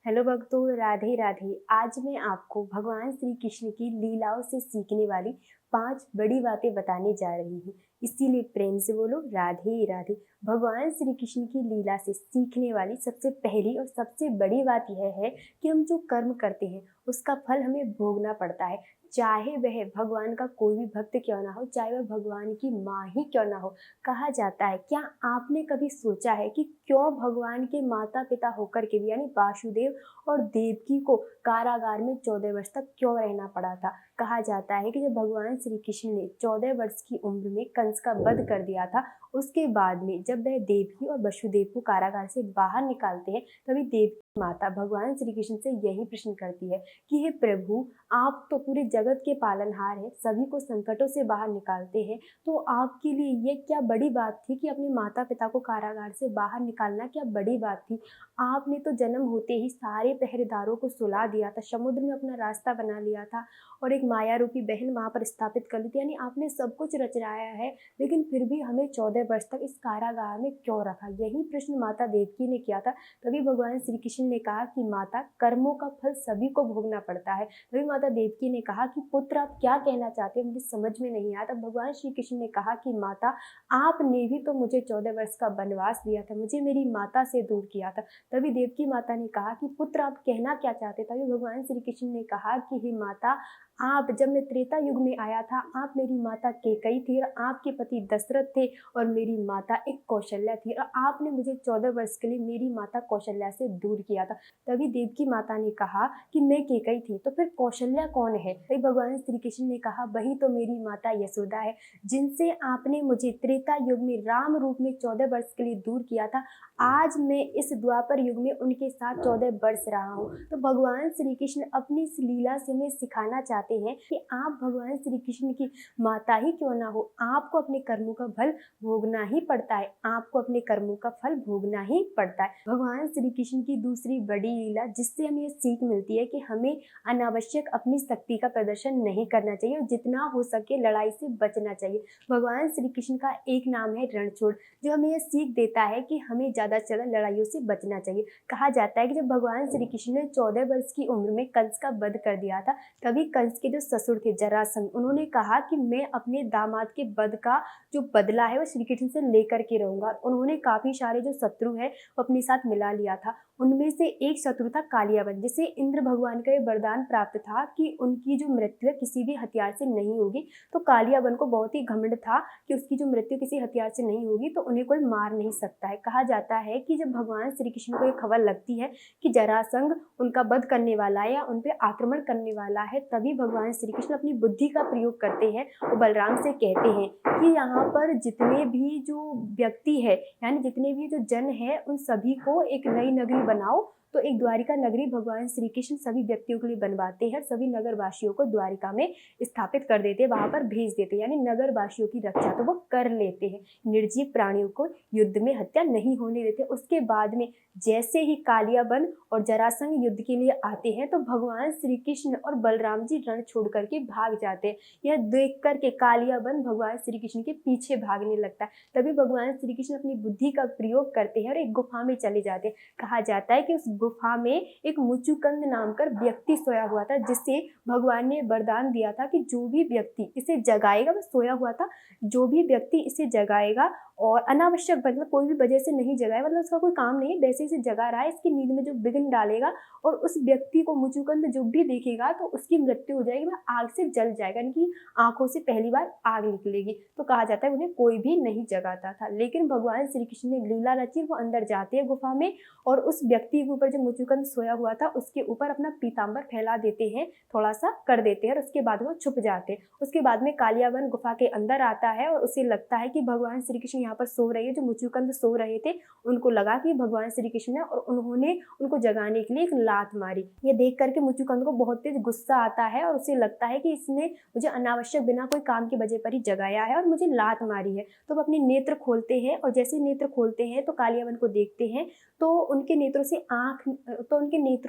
Hello भक्तों, राधे राधे। आज मैं आपको भगवान श्री कृष्ण की लीलाओं से सीखने वाली 5 बड़ी बातें बताने जा रही हूँ। इसीलिए प्रेम से बोलो राधे राधे। भगवान श्री कृष्ण की लीला से सीखने वाली सबसे पहली और सबसे बड़ी बात यह है कि हम जो कर्म करते हैं उसका फल हमें भोगना पड़ता है। चाहे वह भगवान का कोई भी भक्त क्यों ना हो, चाहे वह भगवान की माँ ही क्यों ना हो। कहा जाता है, क्या आपने कभी सोचा है कि क्यों भगवान के माता पिता होकर के भी यानी वासुदेव और देवकी को कारागार में 14 वर्ष तक क्यों रहना पड़ा था। कहा जाता है कि जब भगवान श्री कृष्ण ने 14 वर्ष की उम्र में कंस का वध कर दिया था, उसके बाद में जब वह देवकी और वसुदेव को कारागार से बाहर निकालते हैं, तभी देवकी माता भगवान श्री कृष्ण से यही प्रश्न करती है कि हे प्रभु, आप तो पूरे जगत के पालनहार हैं, सभी को संकटों से बाहर निकालते हैं, तो आपके लिए ये क्या बड़ी बात थी कि अपने माता पिता को कारागार से बाहर निकालना क्या बड़ी बात थी। आपने तो जन्म होते ही सारे पहरेदारों को सुला दिया था, समुद्र में अपना रास्ता बना लिया था और एक माया रूपी बहन वहां पर स्थापित कर ली थी, यानी आपने सब कुछ रचनाया है, लेकिन फिर भी हमें 14 वर्ष तक इस कारागार में क्यों रखा। यही प्रश्न माता देवकी ने किया था। तभी भगवान श्री कृष्ण ने कहा कि माता, कर्मों का फल सभी को भोगना पड़ता है। तभी माता देवकी ने कहा कि पुत्र, आप क्या कहना चाहते हैं, मुझे समझ में नहीं आया। तब भगवान श्री कृष्ण ने कहा कि माता, आपने भी तो मुझे 14 वर्ष का वनवास दिया था, मुझे मेरी माता से दूर किया था। तभी देवकी माता ने कहा कि पुत्र, आप कहना क्या चाहते। तभी भगवान श्री कृष्ण ने कहा कि हे माता, आप जब मैं त्रेता युग में आया था, आप मेरी माता केकई थी और आपके पति दशरथ थे और मेरी माता एक कौशल्या थी, और आपने मुझे 14 वर्ष के लिए मेरी माता कौशल्या से दूर किया था। तभी देवकी माता ने कहा कि मैं केकई थी, तो फिर कौशल्या कौन है। तभी भगवान श्री कृष्ण ने कहा, वही तो मेरी माता यशोदा है, जिनसे आपने मुझे त्रेता युग में राम रूप में 14 वर्ष के लिए दूर किया था। आज मैं इस द्वापर युग में उनके साथ 14 वर्ष रहा हूँ। तो भगवान श्री कृष्ण अपनी इस लीला से हमें सिखाना चाहते हैं कि आप भगवान श्री कृष्ण की माता ही क्यों ना हो, आपको अपने कर्मों का फल भोगना ही पड़ता है, आपको अपने कर्मों का फल भोगना ही पड़ता है। भगवान श्री कृष्ण की दूसरी बड़ी लीला जिससे हमें सीख मिलती है कि हमें अनावश्यक अपनी शक्ति का प्रदर्शन नहीं करना चाहिए और जितना हो सके लड़ाई से बचना चाहिए। भगवान श्री कृष्ण का एक नाम है रणछोड़, जो हमें यह सीख देता है कि हमें ज्यादा से ज्यादा लड़ाइयों से बचना चाहिए। कहा जाता है कि जब भगवान श्री कृष्ण ने 14 वर्ष की उम्र में कंस का वध कर दिया था, तभी कंस के जो ससुर थे जरासंध, उन्होंने कहा कि मैं अपने दामाद के वध का जो बदला है वो श्री कृष्ण से लेकर के रहूंगा। उन्होंने काफी सारे जो शत्रु है वो अपने साथ मिला लिया था। उनमें से एक शत्रु था कालियावन, जिसे इंद्र भगवान का ये वरदान प्राप्त था कि उनकी जो मृत्यु है किसी भी हथियार से नहीं होगी। तो कालियावन को बहुत ही घमंड था कि उसकी जो मृत्यु किसी हथियार से नहीं होगी, तो उन्हें कोई मार नहीं सकता है। कहा जाता है कि जब भगवान श्री कृष्ण को ये खबर लगती है कि जरासंध उनका वध करने वाला है या उन पे आक्रमण करने वाला है, तभी भगवान श्री कृष्ण अपनी बुद्धि का प्रयोग करते हैं और बलराम से कहते हैं कि यहाँ पर जितने भी जो व्यक्ति है यानी जितने भी जो जन है, उन सभी को एक नई नगरी बनाओ। तो एक द्वारिका नगरी भगवान श्री कृष्ण सभी व्यक्तियों के लिए बनवाते हैं, सभी नगर वासियों को द्वारिका में स्थापित कर देते हैं, वहां पर भेज देते हैं, यानी नगर वासियों की रक्षा तो वो कर लेते हैं, निर्जीव प्राणियों को युद्ध में हत्या नहीं होने देते। उसके बाद में जैसे ही कालियाबन और जरासंध युद्ध के लिए आते हैं, तो भगवान श्री कृष्ण और बलराम जी रण छोड़ करके भाग जाते हैं। यह देख करके कालियाबन भगवान श्री कृष्ण के पीछे भागने लगता है। तभी भगवान श्री कृष्ण अपनी बुद्धि का प्रयोग करते हैं और एक गुफा में चले जाते हैं। कहा जाता है कि उस गुफा में एक मुचुकंद नाम का व्यक्ति सोया हुआ था, जिसे भगवान ने वरदान दिया था कि जो भी व्यक्ति इसे जगाएगा, वह सोया हुआ था, जो भी व्यक्ति इसे जगाएगा और अनावश्यक मतलब कोई भी वजह से नहीं जगाए, मतलब उसका कोई काम नहीं है, वैसे इसे जगा रहा है, इसकी नींद में जो विघ्न डालेगा और उस व्यक्ति को मुचुकंद जो भी देखेगा तो उसकी मृत्यु हो जाएगी, वह आग से जल जाएगा, यानी कि आंखों से पहली बार आग निकलेगी। तो कहा जाता है उन्हें कोई भी नहीं जगाता था, लेकिन भगवान श्री कृष्ण ने लीला रची, वो अंदर जाते हैं गुफा में और उस व्यक्ति के ऊपर जो मुचुकंद सोया हुआ था उसके ऊपर अपना पीताम्बर फैला देते हैं, थोड़ा सा कर देते हैं और उसके बाद वो छुप जाते हैं। उसके बाद में कालियावन गुफा के अंदर आता है और उसे लगता है कि भगवान श्री कृष्ण यहाँ पर सो रहे हैं। जो मुचुकंद सो रहे थे उनको लगा कि भगवान श्री कृष्ण है और उन्होंने उनको जगाने के लिए एक लात मारी। ये देख करके मुचुकंद को बहुत तेज गुस्सा आता है और उसे लगता है कि इसने मुझे अनावश्यक बिना कोई काम की वजह पर ही जगाया है और मुझे लात मारी है। तो वो अपने नेत्र खोलते हैं और जैसे नेत्र खोलते हैं तो कालियावन को देखते हैं, तो उनके नेत्रों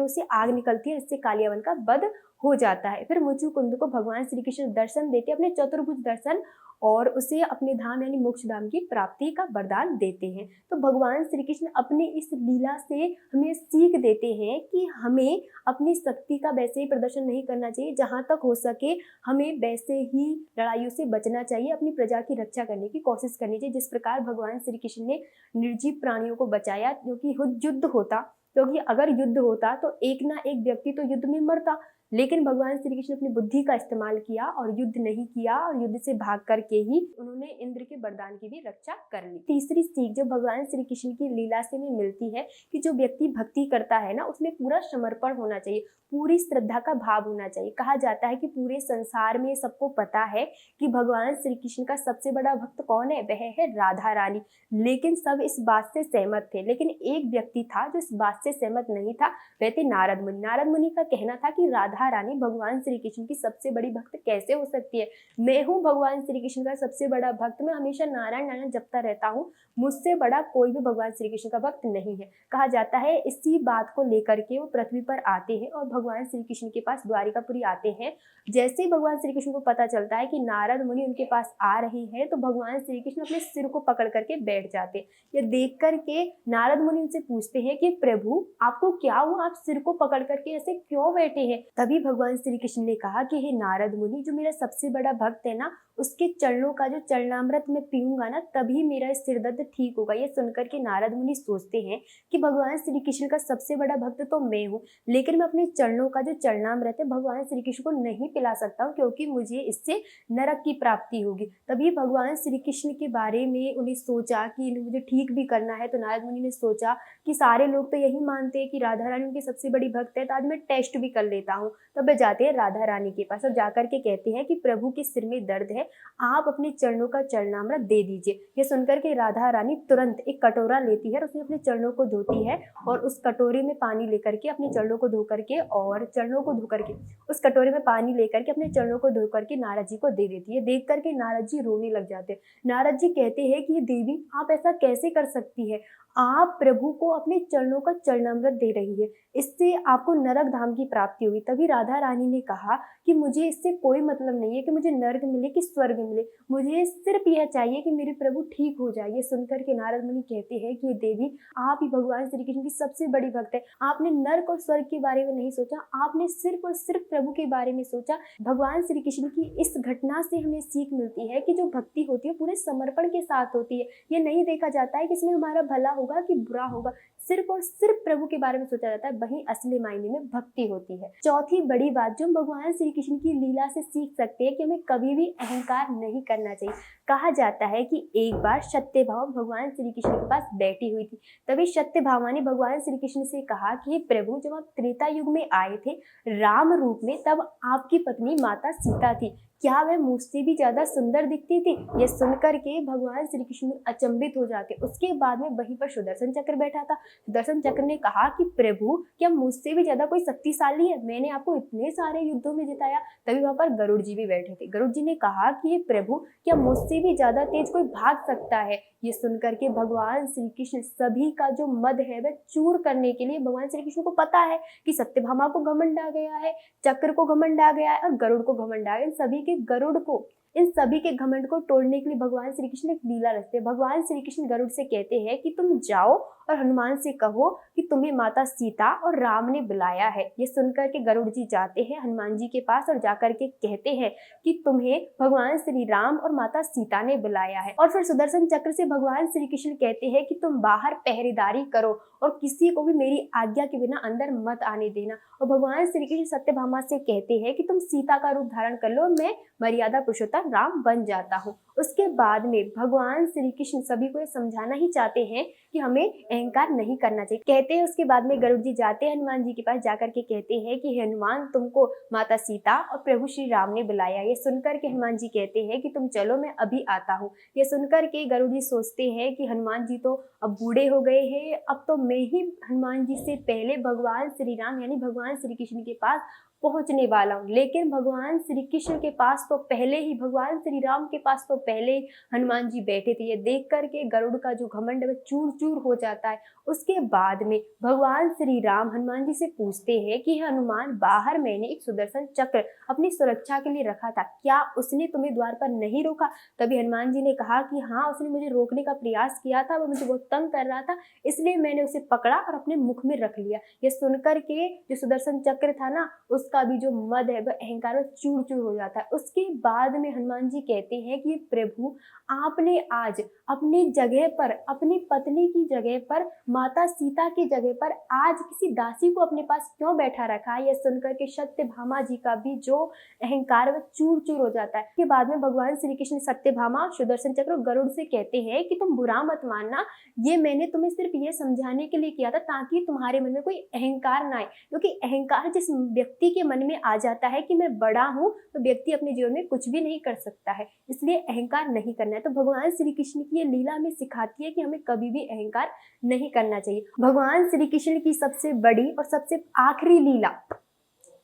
से आग निकलती है, इससे कालियावन का वध हो जाता है। फिर मुचुकुंद को भगवान श्री कृष्ण दर्शन देते, अपने चतुर्भुज दर्शन, और उसे अपने धाम यानी मोक्ष धाम की प्राप्ति का वरदान देते हैं। तो भगवान श्री कृष्ण अपनी इस लीला से हमें सीख देते हैं कि हमें अपनी शक्ति का वैसे ही प्रदर्शन नहीं करना चाहिए, जहाँ तक हो सके हमें वैसे ही लड़ाइयों से बचना चाहिए, अपनी प्रजा की रक्षा करने की कोशिश करनी चाहिए। जिस प्रकार भगवान श्री कृष्ण ने निर्जीव प्राणियों को बचाया, क्योंकि युद्ध होता, क्योंकि अगर युद्ध होता तो एक ना एक व्यक्ति तो युद्ध में मरता, लेकिन भगवान श्री कृष्ण अपनी बुद्धि का इस्तेमाल किया और युद्ध नहीं किया, और युद्ध से भाग करके ही उन्होंने इंद्र के वरदान की भी रक्षा कर ली। तीसरी सीख जो भगवान श्री कृष्ण की लीला से हमें मिलती है कि जो व्यक्ति भक्ति करता है ना, उसमें पूरा समर्पण होना चाहिए, पूरी श्रद्धा का भाव होना चाहिए। कहा जाता है कि पूरे संसार में सबको पता है कि भगवान श्री कृष्ण का सबसे बड़ा भक्त कौन है, वह है राधा रानी, लेकिन सब इस बात से सहमत थे। लेकिन एक व्यक्ति था जो इस बात से सहमत नहीं था, वह थे नारद मुनि। नारद मुनि का कहना था कि राधा रानी भगवान श्री कृष्ण की सबसे बड़ी भक्त कैसे हो सकती है, मैं हूँ भगवान श्री कृष्ण का सबसे बड़ा भक्त, मैं हमेशा नारायण नारायण जपता रहता हूँ, मुझसे बड़ा कोई भी भगवान श्री कृष्ण का भक्त नहीं है। कहा जाता है इसी बात को लेकर के वो पृथ्वी पर आते हैं और भगवान श्री कृष्ण के पास द्वारिकापुरी आते हैं। जैसे ही भगवान श्री कृष्ण को पता चलता है कि नारद मुनि उनके पास आ रहे हैं, तो भगवान श्री कृष्ण अपने सिर को पकड़ करके बैठ जाते हैं। ये देख करके नारद मुनि उनसे पूछते हैं कि प्रभु आपको क्या हुआ, आप सिर को पकड़ करके ऐसे क्यों बैठे हैं। तभी भगवान श्री कृष्ण ने कहा कि हे नारद मुनि, जो मेरा सबसे बड़ा भक्त है ना, उसके चरणों का जो चरणामृत मैं पीऊंगा ना, तभी मेरा सिर दर्द ठीक होगा। ये सुनकर के नारद मुनि सोचते हैं कि भगवान श्री कृष्ण का सबसे बड़ा भक्त तो मैं हूँ, लेकिन मैं अपने चरणों का जो चरणामृत है भगवान श्री कृष्ण को नहीं पिला सकता हूँ, क्योंकि मुझे इससे नरक की प्राप्ति होगी। तभी भगवान श्री कृष्ण के बारे में उन्हें सोचा कि मुझे ठीक भी करना है। तो नारद मुनि ने सोचा कि सारे लोग तो यही मानते हैं कि राधा रानी उनकी सबसे बड़ी भक्त है, तो आज मैं टेस्ट भी कर लेता हूँ। तब वे जाते हैं राधा रानी के पास और जाकर के कहते हैं कि प्रभु के सिर में दर्द है, आप अपने चरणों का चरणामृत दे दीजिए। ये सुनकर के राधा रानी तुरंत एक कटोरा लेती है और उसमें अपने चरणों को धोती है, और उस कटोरे में पानी लेकर के अपने चरणों को धो करके और चरणों को धो करके उस कटोरे में पानी लेकर के अपने चरणों को धो करके नारद जी को दे देती है। देख करके नारद जी रोने लग जाते हैं। नारद जी कहते हैं कि देवी आप ऐसा कैसे कर सकती है, आप प्रभु को अपने चरणों का चरणामृत दे रही है, इससे आपको नरक धाम की प्राप्ति होगी। तभी राधा रानी ने कहा कि मुझे इससे कोई मतलब नहीं है कि मुझे नरक मिले कि स्वर्ग मिले, मुझे सिर्फ यह चाहिए कि मेरे प्रभु ठीक हो जाए। ये सुनकर के नारद मुनि कहते हैं कि देवी आप ही भगवान श्री कृष्ण की सबसे बड़ी भक्त है, आपने नरक और स्वर्ग के बारे में नहीं सोचा, आपने सिर्फ और सिर्फ प्रभु के बारे में सोचा। भगवान श्री कृष्ण की इस घटना से हमें सीख मिलती है कि जो भक्ति होती है पूरे समर्पण के साथ होती है। ये नहीं देखा जाता है कि इसमें हमारा भला होगा कि बुरा होगा, सिर्फ और सिर्फ प्रभु के बारे में सोचा जाता है, वही असली मायने में भक्ति होती है। चौथी बड़ी बात जो हम भगवान श्री कृष्ण की लीला से सीख सकते हैं कि हमें कभी भी अहंकार नहीं करना चाहिए। कहा जाता है कि एक बार सत्यभामा भगवान श्री कृष्ण के पास बैठी हुई थी। तभी सत्यभामा ने भगवान श्री कृष्ण से कहा कि प्रभु जब आप त्रेता युग में आए थे राम रूप में, तब आपकी पत्नी माता सीता थी, क्या वह मुझसे भी ज्यादा सुंदर दिखती थी। यह सुनकर के भगवान श्री कृष्ण अचंभित हो जाते। उसके बाद में वहीं पर सुदर्शन चक्र बैठा था। सुदर्शन चक्र ने कहा कि प्रभु क्या मुझसे भी ज्यादा कोई शक्तिशाली है, मैंने आपको इतने सारे युद्धों में जिताया। तभी वहां पर गरुड़ जी भी बैठे थे। गरुड़ जी ने कहा कि प्रभु क्या मुझसे भी ज्यादा तेज कोई भाग सकता है। ये सुनकर के भगवान श्री कृष्ण सभी का जो मद है वह चूर करने के लिए, भगवान श्री कृष्ण को पता है कि सत्यभामा को घमंड आ गया है, चक्र को घमंड आ गया है और गरुड़ को घमंड आ गया, सभी इन सभी के घमंड को तोड़ने के लिए भगवान श्री कृष्ण एक लीला रचते हैं। भगवान श्री कृष्ण गरुड़ से कहते हैं कि तुम जाओ और हनुमान से कहो कि तुम्हें माता सीता और राम ने बुलाया है। ये सुनकर के गरुड़ जी जाते हैं हनुमान जी के पास और जाकर के कहते हैं कि तुम्हें भगवान श्री राम और माता सीता ने बुलाया है। और फिर सुदर्शन चक्र से भगवान श्री कृष्ण कहते हैं कि तुम बाहर पहरेदारी करो और किसी को भी मेरी आज्ञा के बिना अंदर मत आने देना। और भगवान श्री कृष्ण सत्यभामा से कहते हैं कि तुम सीता का रूप धारण कर लो, मैं मर्यादा पुरुषोत्तम राम बन जाता हूँ। उसके बाद में भगवान श्री कृष्ण सभी को ये समझाना ही चाहते हैं कि हमें अहंकार नहीं करना चाहिए। कहते हैं उसके बाद में गरुड़ जी जाते हैं हनुमान जी के पास, जाकर के कहते हैं कि हनुमान तुमको माता सीता और प्रभु श्री राम ने बुलाया। ये सुनकर के हनुमान जी कहते हैं कि तुम चलो मैं अभी आता हूँ। ये सुनकर के गरुड़ जी सोचते हैं कि हनुमान जी तो अब बूढ़े हो गए हैं, अब तो मैं ही हनुमान जी से पहले भगवान श्री राम यानी भगवान श्री कृष्ण के पास पहुंचने वाला हूँ। लेकिन भगवान श्री कृष्ण के पास तो पहले ही, भगवान श्री राम के पास तो पहले ही हनुमान जी बैठे थे। ये देख करके गरुड़ का जो घमंड है चूर चूर हो जाता है। उसके बाद में भगवान श्री राम हनुमान जी से पूछते हैं कि हनुमान, बाहर मैंने एक सुदर्शन चक्र अपनी सुरक्षा के लिए रखा था, क्या उसने तुम्हें द्वार पर नहीं रोका? तभी हनुमान जी ने कहा कि हाँ, उसने मुझे रोकने का प्रयास किया था, वो मुझे बहुत तंग कर रहा था, इसलिए मैंने उसे पकड़ा और अपने मुख में रख लिया। ये सुनकर के जो सुदर्शन चक्र था ना, उसका भी जो मद है, वह अहंकार में चूर चूर हो जाता है। उसके बाद में हनुमान जी कहते हैं कि प्रभु, आपने आज अपनी जगह पर, अपनी पत्नी की जगह पर, माता सीता की जगह पर आज किसी दासी को अपने पास क्यों बैठा रखा है? यह सुनकर के सत्यभामा जी का भी जो अहंकार वह चूर चूर हो जाता है। के बाद में भगवान श्री कृष्ण सत्यभामा, सुदर्शन चक्र और गरुड़ से कहते हैं कि तुम बुरा मत मानना, ये मैंने तुम्हें सिर्फ ये समझाने के लिए किया था ताकि तुम्हारे मन में कोई अहंकार ना आए, क्योंकि अहंकार जिस व्यक्ति के मन में आ जाता है कि मैं बड़ा हूँ, तो व्यक्ति अपने जीवन में कुछ भी नहीं कर सकता है, इसलिए अहंकार नहीं करना है। तो भगवान श्री कृष्ण की ये लीला हमें सिखाती है कि हमें कभी भी अहंकार नहीं करना चाहिए। भगवान श्री कृष्ण की सबसे बड़ी और सबसे आखिरी लीला,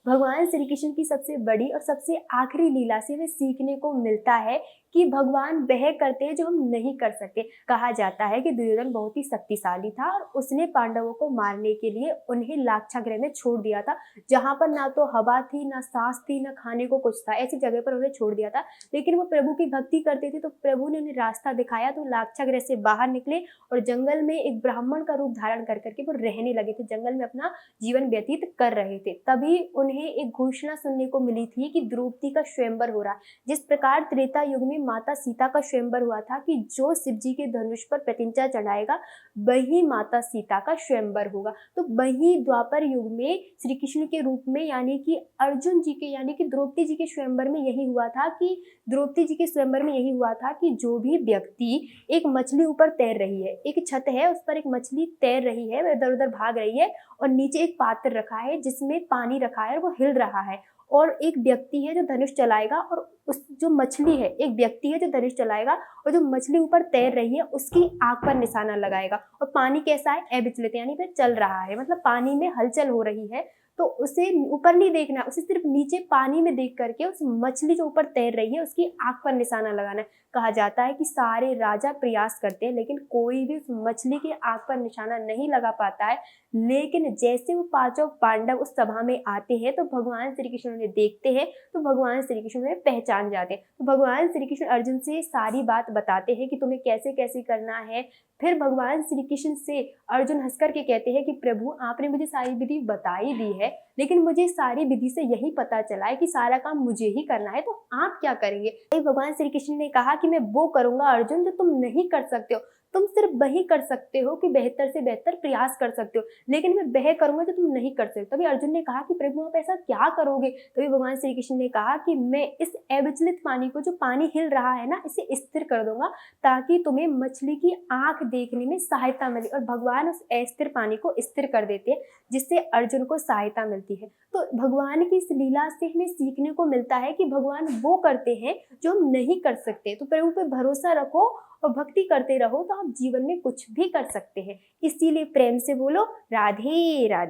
भगवान श्री कृष्ण की सबसे बड़ी और सबसे आखिरी लीला से हमें सीखने को मिलता है कि भगवान वह करते हैं जो हम नहीं कर सकते। कहा जाता है कि दुर्योधन बहुत ही शक्तिशाली था और उसने पांडवों को मारने के लिए उन्हें लाक्षागृह में छोड़ दिया था, जहां पर ना तो हवा थी, ना सांस थी, ना खाने को कुछ था, ऐसी जगह पर उन्हें छोड़ दिया था। लेकिन वो प्रभु की भक्ति करते थे, तो प्रभु ने उन्हें रास्ता दिखाया, तो लाक्षागृह से बाहर निकले और जंगल में एक ब्राह्मण का रूप धारण कर करके वो रहने लगे थे, जंगल में अपना जीवन व्यतीत कर रहे थे। तभी उन्हें एक घोषणा सुनने को मिली थी कि द्रौपदी का स्वयंवर हो रहा है। जिस प्रकार त्रेता युग में माता सीता का स्वयंवर हुआ था कि जो शिव जी के धनुष पर प्रतिज्ञा चढ़ाएगा, वही माता सीता का स्वयंवर होगा। तो वही द्वापर युग में श्री कृष्ण के रूप में, यानी कि अर्जुन जी के, यानी कि द्रौपदी जी के स्वयंवर में यही हुआ था कि द्रौपदी जी के स्वयंवर में यही हुआ था कि जो भी व्यक्ति एक मछली ऊपर तैर रही है, एक छत है उस पर एक मछली तैर रही है, वह इधर उधर भाग रही है और नीचे एक पात्र रखा है जिसमें पानी रखा है और वो हिल रहा है, और एक व्यक्ति है जो धनुष चलाएगा, और उस जो मछली है, एक व्यक्ति है जो धनुष चलाएगा और जो मछली ऊपर तैर रही है उसकी आंख पर निशाना लगाएगा। और पानी कैसा है? अविचलित, यानी फिर चल रहा है, मतलब पानी में हलचल हो रही है, तो उसे ऊपर नहीं देखना, उसे सिर्फ नीचे पानी में देख करके उस मछली जो ऊपर तैर रही है उसकी आंख पर निशाना लगाना है। कहा जाता है कि सारे राजा प्रयास करते हैं लेकिन कोई भी उस मछली की आंख पर निशाना नहीं लगा पाता है। लेकिन जैसे वो पांचों पांडव उस सभा में आते हैं तो भगवान श्री कृष्ण उन्हें देखते हैं, तो भगवान श्री कृष्ण उन्हें पहचान जाते हैं। तो भगवान श्री कृष्ण अर्जुन से सारी बात बताते हैं कि तुम्हें कैसे कैसे करना है। फिर भगवान श्री कृष्ण से अर्जुन हंस करके कहते हैं कि प्रभु, आपने मुझे सारी विधि बता ही दी है, लेकिन मुझे सारी विधि से यही पता चला है कि सारा काम मुझे ही करना है, तो आप क्या करेंगे? भगवान श्री कृष्ण ने कहा कि मैं वो करूंगा अर्जुन जो तुम नहीं कर सकते हो, तुम सिर्फ वही कर सकते हो कि बेहतर से बेहतर प्रयास कर सकते हो, लेकिन मैं वह करूंगा जो तुम नहीं कर सकते। तभी अर्जुन ने कहा कि प्रभु आप ऐसा क्या करोगे? तभी भगवान श्री कृष्ण ने कहा कि मैं इस अविचलित पानी को, जो पानी हिल रहा है ना, इसे स्थिर कर दूंगा ताकि तुम्हें मछली की आंख देखने में सहायता मिले। और भगवान उस अस्थिर पानी को स्थिर कर देते हैं जिससे अर्जुन को सहायता मिलती है। तो भगवान की इस लीला से हमें सीखने को मिलता है कि भगवान वो करते हैं जो हम नहीं कर सकते। तो प्रभु पे भरोसा रखो और भक्ति करते रहो, तो आप जीवन में कुछ भी कर सकते हैं। इसीलिए प्रेम से बोलो राधे राधे।